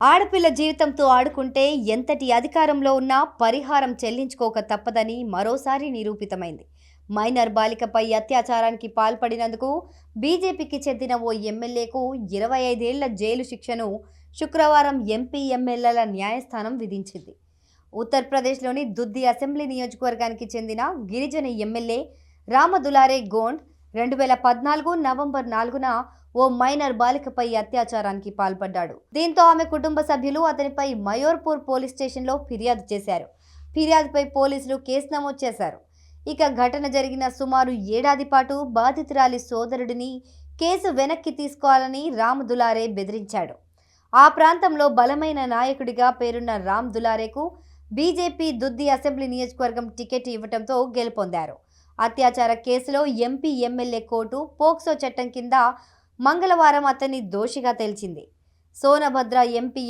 ఆడపిల్ల జీవితంతో ఆడుకుంటే ఎంతటి అధికారంలో ఉన్నా పరిహారం చెల్లించుకోక తప్పదని మరోసారి నిరూపితమైంది. మైనర్ బాలికపై అత్యాచారానికి పాల్పడినందుకు బీజేపీకి చెందిన ఓ ఎమ్మెల్యేకు 25 ఏళ్ల జైలు శిక్షను శుక్రవారం ఎంపీ ఎమ్మెల్యేల న్యాయస్థానం విధించింది. ఉత్తరప్రదేశ్లోని దుద్ది అసెంబ్లీ నియోజకవర్గానికి చెందిన గిరిజన ఎమ్మెల్యే రామదులారే గోండ్ 2014 నవంబర్ 4న ఓ మైనర్ బాలికపై అత్యాచారానికి పాల్పడ్డాడు. దీంతో ఆమె కుటుంబ సభ్యులు అతనిపై మయోర్పూర్ పోలీస్ స్టేషన్లో ఫిర్యాదు చేశారు. ఫిర్యాదుపై పోలీసులు కేసు నమోదు చేశారు. ఇక ఘటన జరిగిన సుమారు ఏడాది పాటు బాధితురాలి సోదరుడిని కేసు వెనక్కి తీసుకోవాలని రామ్ దులారే బెదిరించాడు. ఆ ప్రాంతంలో బలమైన నాయకుడిగా పేరున్న రామ్ దులారేకు బీజేపీ దుద్ది అసెంబ్లీ నియోజకవర్గం టికెట్ ఇవ్వడంతో గెలుపొందారు. అత్యాచార కేసులో ఎంపీ ఎమ్మెల్యే కోర్టు పోక్సో చట్టం కింద మంగళవారం అతన్ని దోషిగా తేల్చింది. సోనభద్ర ఎంపీ